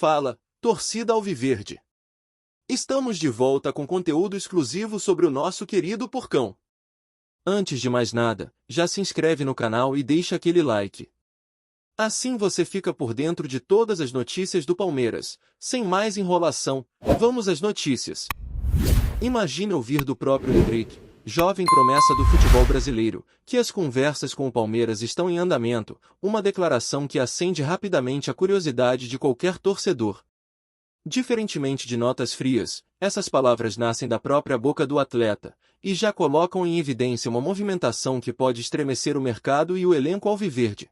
Fala, torcida alviverde! Estamos de volta com conteúdo exclusivo sobre o nosso querido Porcão. Antes de mais nada, já se inscreve no canal e deixa aquele like. Assim você fica por dentro de todas as notícias do Palmeiras. Sem mais enrolação, vamos às notícias. Imagine ouvir do próprio Endrick, jovem promessa do futebol brasileiro, que as conversas com o Palmeiras estão em andamento, uma declaração que acende rapidamente a curiosidade de qualquer torcedor. Diferentemente de notas frias, essas palavras nascem da própria boca do atleta, e já colocam em evidência uma movimentação que pode estremecer o mercado e o elenco alviverde.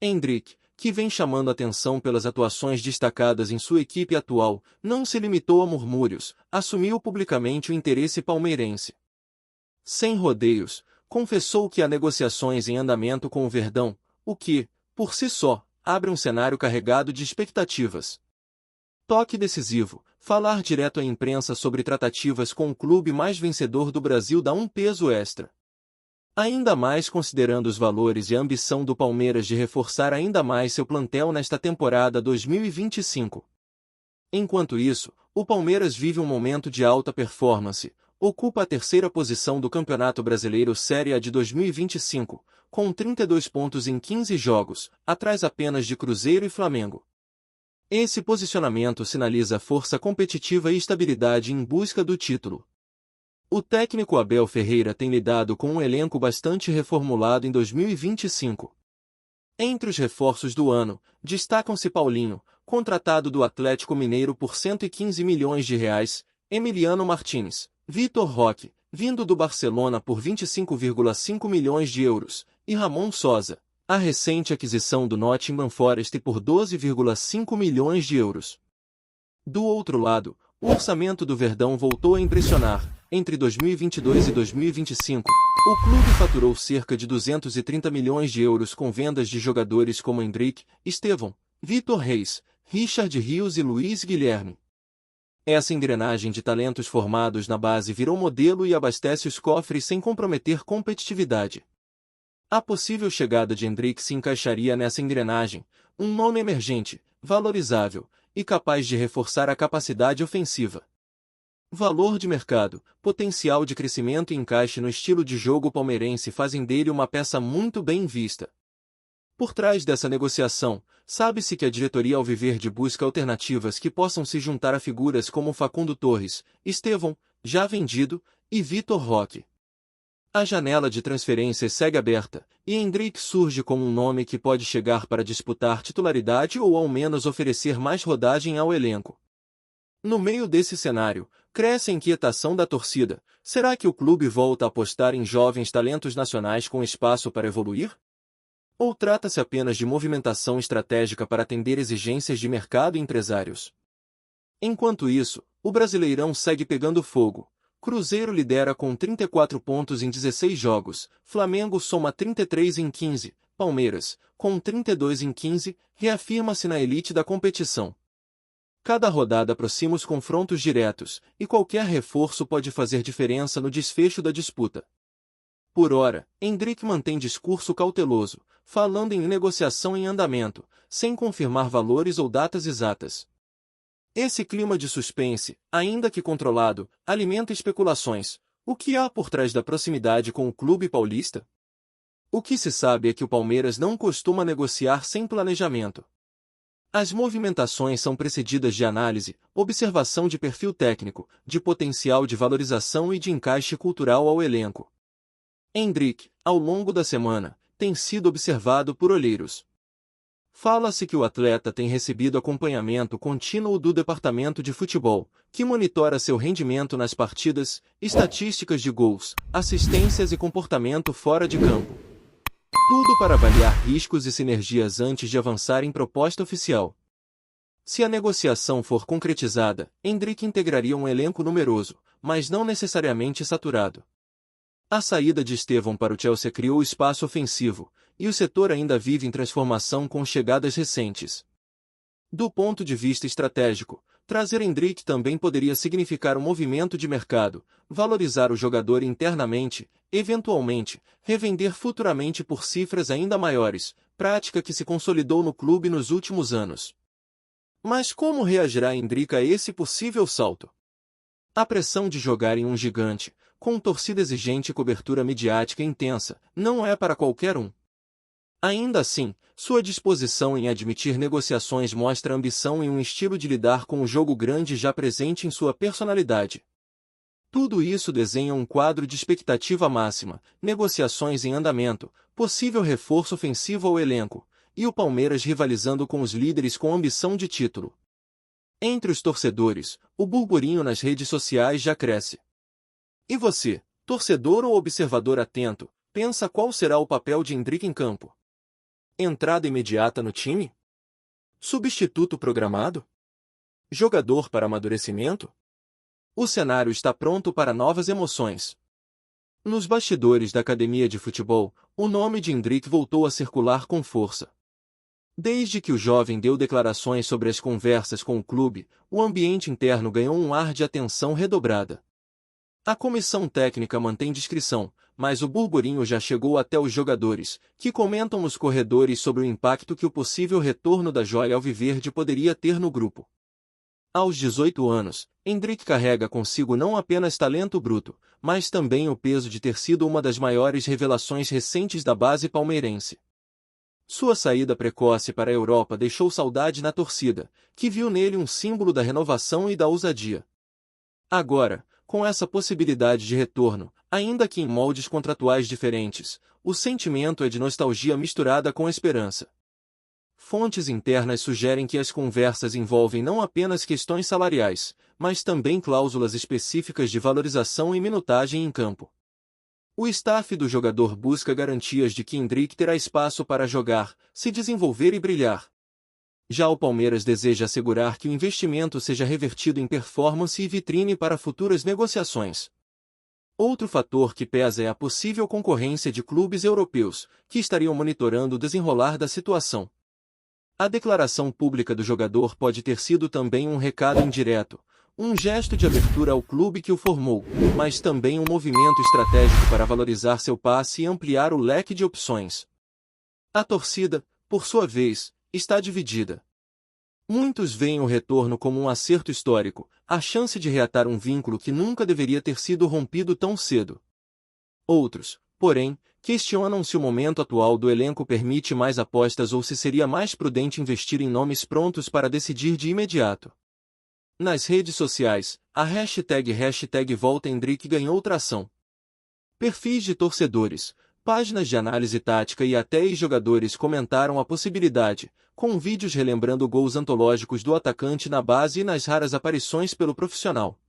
Endrick, que vem chamando atenção pelas atuações destacadas em sua equipe atual, não se limitou a murmúrios, assumiu publicamente o interesse palmeirense. Sem rodeios, confessou que há negociações em andamento com o Verdão, o que, por si só, abre um cenário carregado de expectativas. Toque decisivo, falar direto à imprensa sobre tratativas com o clube mais vencedor do Brasil dá um peso extra. Ainda mais considerando os valores e a ambição do Palmeiras de reforçar ainda mais seu plantel nesta temporada 2025. Enquanto isso, o Palmeiras vive um momento de alta performance, ocupa a terceira posição do Campeonato Brasileiro Série A de 2025, com 32 pontos em 15 jogos, atrás apenas de Cruzeiro e Flamengo. Esse posicionamento sinaliza força competitiva e estabilidade em busca do título. O técnico Abel Ferreira tem lidado com um elenco bastante reformulado em 2025. Entre os reforços do ano, destacam-se Paulinho, contratado do Atlético Mineiro por R$115 milhões, Emiliano Martins, Vitor Roque, vindo do Barcelona por 25,5 milhões de euros, e Ramon Sosa, a recente aquisição do Nottingham Forest por 12,5 milhões de euros. Do outro lado, o orçamento do Verdão voltou a impressionar. Entre 2022 e 2025, o clube faturou cerca de 230 milhões de euros com vendas de jogadores como Endrick, Estevão, Vitor Reis, Richard Rios e Luiz Guilherme. Essa engrenagem de talentos formados na base virou modelo e abastece os cofres sem comprometer competitividade. A possível chegada de Endrick se encaixaria nessa engrenagem, um nome emergente, valorizável e capaz de reforçar a capacidade ofensiva. Valor de mercado, potencial de crescimento e encaixe no estilo de jogo palmeirense fazem dele uma peça muito bem vista. Por trás dessa negociação, sabe-se que a diretoria alviverde busca alternativas que possam se juntar a figuras como Facundo Torres, Estevão, já vendido, e Vitor Roque. A janela de transferências segue aberta, e Endrick surge como um nome que pode chegar para disputar titularidade ou ao menos oferecer mais rodagem ao elenco. No meio desse cenário, cresce a inquietação da torcida. Será que o clube volta a apostar em jovens talentos nacionais com espaço para evoluir? Ou trata-se apenas de movimentação estratégica para atender exigências de mercado e empresários? Enquanto isso, o Brasileirão segue pegando fogo. Cruzeiro lidera com 34 pontos em 16 jogos, Flamengo soma 33 em 15, Palmeiras, com 32 em 15, reafirma-se na elite da competição. Cada rodada aproxima os confrontos diretos, e qualquer reforço pode fazer diferença no desfecho da disputa. Por ora, Endrick mantém discurso cauteloso, falando em negociação em andamento, sem confirmar valores ou datas exatas. Esse clima de suspense, ainda que controlado, alimenta especulações. O que há por trás da proximidade com o clube paulista? O que se sabe é que o Palmeiras não costuma negociar sem planejamento. As movimentações são precedidas de análise, observação de perfil técnico, de potencial de valorização e de encaixe cultural ao elenco. Endrick, ao longo da semana, tem sido observado por olheiros. Fala-se que o atleta tem recebido acompanhamento contínuo do departamento de futebol, que monitora seu rendimento nas partidas, estatísticas de gols, assistências e comportamento fora de campo. Tudo para avaliar riscos e sinergias antes de avançar em proposta oficial. Se a negociação for concretizada, Endrick integraria um elenco numeroso, mas não necessariamente saturado. A saída de Estevão para o Chelsea criou espaço ofensivo, e o setor ainda vive em transformação com chegadas recentes. Do ponto de vista estratégico, trazer Endrick também poderia significar um movimento de mercado, valorizar o jogador internamente, eventualmente, revender futuramente por cifras ainda maiores, prática que se consolidou no clube nos últimos anos. Mas como reagirá Hendrick a esse possível salto? A pressão de jogar em um gigante, com torcida exigente e cobertura midiática intensa, não é para qualquer um. Ainda assim, sua disposição em admitir negociações mostra ambição e um estilo de lidar com o jogo grande já presente em sua personalidade. Tudo isso desenha um quadro de expectativa máxima, negociações em andamento, possível reforço ofensivo ao elenco, e o Palmeiras rivalizando com os líderes com ambição de título. Entre os torcedores, o burburinho nas redes sociais já cresce. E você, torcedor ou observador atento, pensa qual será o papel de Hendrick em campo? Entrada imediata no time? Substituto programado? Jogador para amadurecimento? O cenário está pronto para novas emoções. Nos bastidores da academia de futebol, o nome de Hendrick voltou a circular com força. Desde que o jovem deu declarações sobre as conversas com o clube, o ambiente interno ganhou um ar de atenção redobrada. A comissão técnica mantém discrição, mas o burburinho já chegou até os jogadores, que comentam nos corredores sobre o impacto que o possível retorno da joia alviverde poderia ter no grupo. Aos 18 anos, Hendrick carrega consigo não apenas talento bruto, mas também o peso de ter sido uma das maiores revelações recentes da base palmeirense. Sua saída precoce para a Europa deixou saudade na torcida, que viu nele um símbolo da renovação e da ousadia. Agora, com essa possibilidade de retorno, ainda que em moldes contratuais diferentes, o sentimento é de nostalgia misturada com esperança. Fontes internas sugerem que as conversas envolvem não apenas questões salariais, mas também cláusulas específicas de valorização e minutagem em campo. O staff do jogador busca garantias de que Hendrick terá espaço para jogar, se desenvolver e brilhar. Já o Palmeiras deseja assegurar que o investimento seja revertido em performance e vitrine para futuras negociações. Outro fator que pesa é a possível concorrência de clubes europeus, que estariam monitorando o desenrolar da situação. A declaração pública do jogador pode ter sido também um recado indireto, um gesto de abertura ao clube que o formou, mas também um movimento estratégico para valorizar seu passe e ampliar o leque de opções. A torcida, por sua vez, está dividida. Muitos veem o retorno como um acerto histórico, a chance de reatar um vínculo que nunca deveria ter sido rompido tão cedo. Outros, porém, questionam se o momento atual do elenco permite mais apostas ou se seria mais prudente investir em nomes prontos para decidir de imediato. Nas redes sociais, a hashtag #VoltaHendrick ganhou tração. Perfis de torcedores, páginas de análise tática e até ex-jogadores comentaram a possibilidade, com vídeos relembrando gols antológicos do atacante na base e nas raras aparições pelo profissional.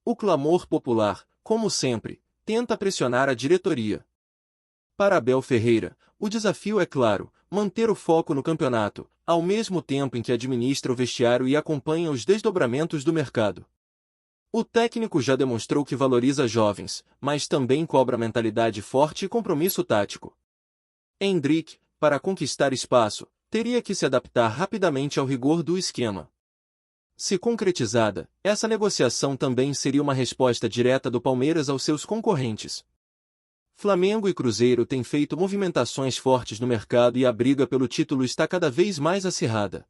O clamor popular, como sempre, tenta pressionar a diretoria. Para Abel Ferreira, o desafio é claro, manter o foco no campeonato, ao mesmo tempo em que administra o vestiário e acompanha os desdobramentos do mercado. O técnico já demonstrou que valoriza jovens, mas também cobra mentalidade forte e compromisso tático. Hendrick, para conquistar espaço, teria que se adaptar rapidamente ao rigor do esquema. Se concretizada, essa negociação também seria uma resposta direta do Palmeiras aos seus concorrentes. Flamengo e Cruzeiro têm feito movimentações fortes no mercado e a briga pelo título está cada vez mais acirrada.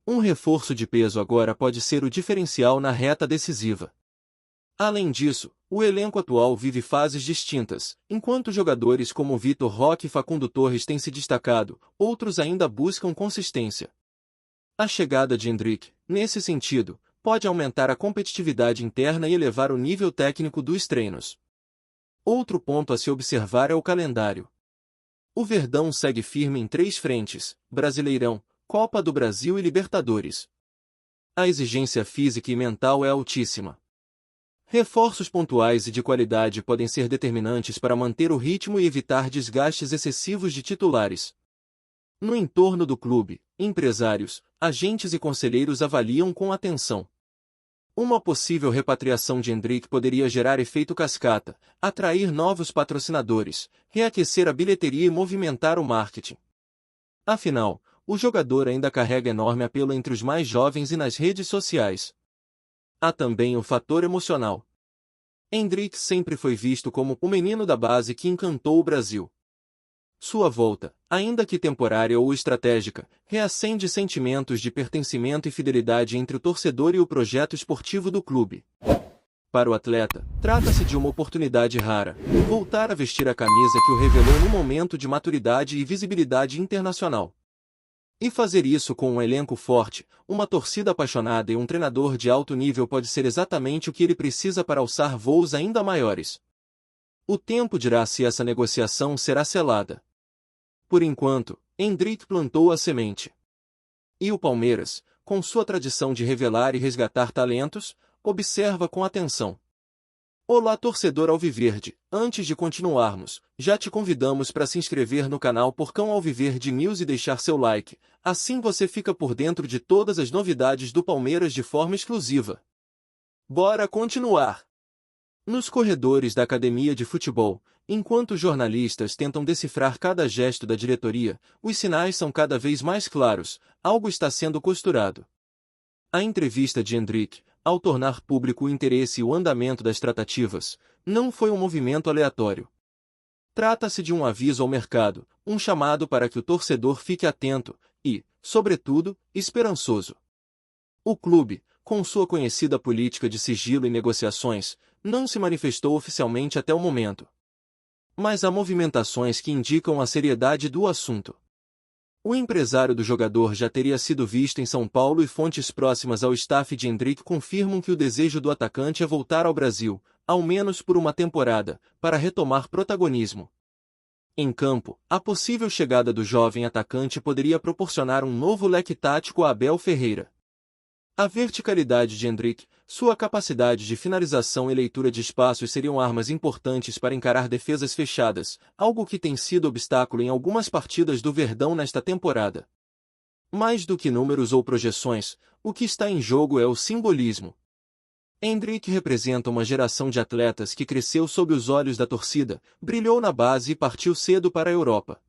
Um reforço de peso agora pode ser o diferencial na reta decisiva. Além disso, o elenco atual vive fases distintas, enquanto jogadores como Vitor Roque e Facundo Torres têm se destacado, outros ainda buscam consistência. A chegada de Hendrick, nesse sentido, pode aumentar a competitividade interna e elevar o nível técnico dos treinos. Outro ponto a se observar é o calendário. O Verdão segue firme em 3 frentes: Brasileirão, Copa do Brasil e Libertadores. A exigência física e mental é altíssima. Reforços pontuais e de qualidade podem ser determinantes para manter o ritmo e evitar desgastes excessivos de titulares. No entorno do clube, empresários, agentes e conselheiros avaliam com atenção. Uma possível repatriação de Hendrick poderia gerar efeito cascata, atrair novos patrocinadores, reaquecer a bilheteria e movimentar o marketing. Afinal, o jogador ainda carrega enorme apelo entre os mais jovens e nas redes sociais. Há também o fator emocional. Hendrick sempre foi visto como o menino da base que encantou o Brasil. Sua volta, ainda que temporária ou estratégica, reacende sentimentos de pertencimento e fidelidade entre o torcedor e o projeto esportivo do clube. Para o atleta, trata-se de uma oportunidade rara, voltar a vestir a camisa que o revelou num momento de maturidade e visibilidade internacional. E fazer isso com um elenco forte, uma torcida apaixonada e um treinador de alto nível pode ser exatamente o que ele precisa para alçar voos ainda maiores. O tempo dirá se essa negociação será selada. Por enquanto, Endrick plantou a semente. E o Palmeiras, com sua tradição de revelar e resgatar talentos, observa com atenção. Olá, torcedor alviverde, antes de continuarmos, já te convidamos para se inscrever no canal Porcão Alviverde News e deixar seu like, assim você fica por dentro de todas as novidades do Palmeiras de forma exclusiva. Bora continuar! Nos corredores da academia de futebol, enquanto os jornalistas tentam decifrar cada gesto da diretoria, os sinais são cada vez mais claros, algo está sendo costurado. A entrevista de Endrick, ao tornar público o interesse e o andamento das tratativas, não foi um movimento aleatório. Trata-se de um aviso ao mercado, um chamado para que o torcedor fique atento e, sobretudo, esperançoso. O clube, com sua conhecida política de sigilo e negociações, não se manifestou oficialmente até o momento. Mas há movimentações que indicam a seriedade do assunto. O empresário do jogador já teria sido visto em São Paulo e fontes próximas ao staff de Endrick confirmam que o desejo do atacante é voltar ao Brasil, ao menos por uma temporada, para retomar protagonismo. Em campo, a possível chegada do jovem atacante poderia proporcionar um novo leque tático a Abel Ferreira. A verticalidade de Endrick, sua capacidade de finalização e leitura de espaços seriam armas importantes para encarar defesas fechadas, algo que tem sido obstáculo em algumas partidas do Verdão nesta temporada. Mais do que números ou projeções, o que está em jogo é o simbolismo. Endrick representa uma geração de atletas que cresceu sob os olhos da torcida, brilhou na base e partiu cedo para a Europa.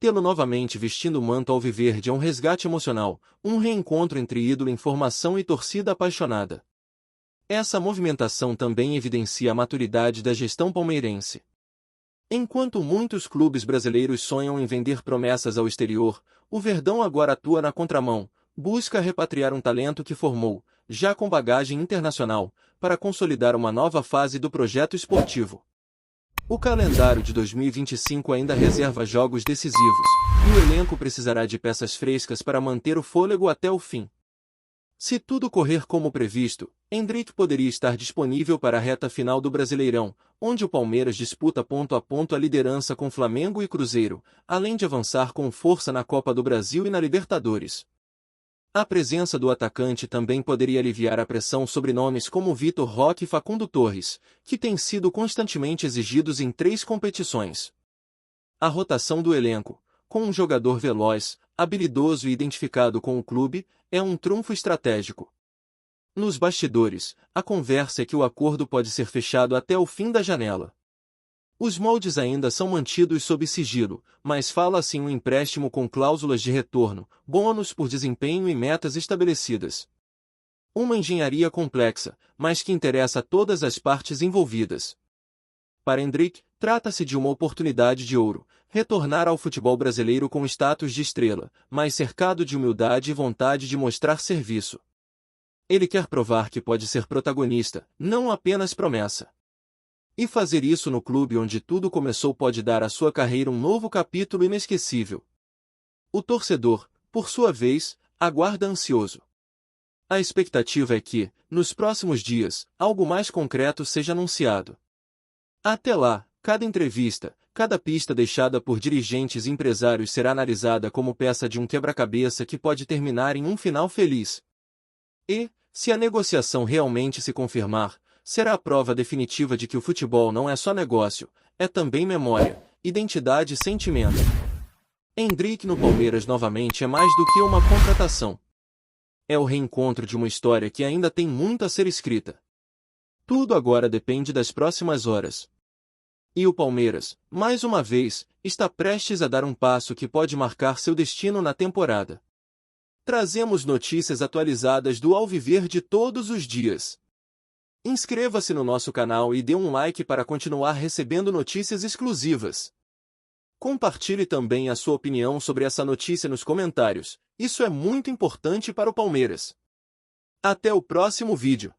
Tê-lo novamente vestindo o manto alviverde é um resgate emocional, um reencontro entre ídolo em formação e torcida apaixonada. Essa movimentação também evidencia a maturidade da gestão palmeirense. Enquanto muitos clubes brasileiros sonham em vender promessas ao exterior, o Verdão agora atua na contramão, busca repatriar um talento que formou, já com bagagem internacional, para consolidar uma nova fase do projeto esportivo. O calendário de 2025 ainda reserva jogos decisivos, e o elenco precisará de peças frescas para manter o fôlego até o fim. Se tudo correr como previsto, Endrick poderia estar disponível para a reta final do Brasileirão, onde o Palmeiras disputa ponto a ponto a liderança com Flamengo e Cruzeiro, além de avançar com força na Copa do Brasil e na Libertadores. A presença do atacante também poderia aliviar a pressão sobre nomes como Vitor Roque e Facundo Torres, que têm sido constantemente exigidos em 3 competições. A rotação do elenco, com um jogador veloz, habilidoso e identificado com o clube, é um trunfo estratégico. Nos bastidores, a conversa é que o acordo pode ser fechado até o fim da janela. Os moldes ainda são mantidos sob sigilo, mas fala-se em um empréstimo com cláusulas de retorno, bônus por desempenho e metas estabelecidas. Uma engenharia complexa, mas que interessa a todas as partes envolvidas. Para Endrick, trata-se de uma oportunidade de ouro, retornar ao futebol brasileiro com status de estrela, mas cercado de humildade e vontade de mostrar serviço. Ele quer provar que pode ser protagonista, não apenas promessa. E fazer isso no clube onde tudo começou pode dar à sua carreira um novo capítulo inesquecível. O torcedor, por sua vez, aguarda ansioso. A expectativa é que, nos próximos dias, algo mais concreto seja anunciado. Até lá, cada entrevista, cada pista deixada por dirigentes e empresários será analisada como peça de um quebra-cabeça que pode terminar em um final feliz. E, se a negociação realmente se confirmar, será a prova definitiva de que o futebol não é só negócio, é também memória, identidade e sentimento. Endrick no Palmeiras novamente é mais do que uma contratação. É o reencontro de uma história que ainda tem muito a ser escrita. Tudo agora depende das próximas horas. E o Palmeiras, mais uma vez, está prestes a dar um passo que pode marcar seu destino na temporada. Trazemos notícias atualizadas do Alviverde todos os dias. Inscreva-se no nosso canal e dê um like para continuar recebendo notícias exclusivas. Compartilhe também a sua opinião sobre essa notícia nos comentários, isso é muito importante para o Palmeiras. Até o próximo vídeo.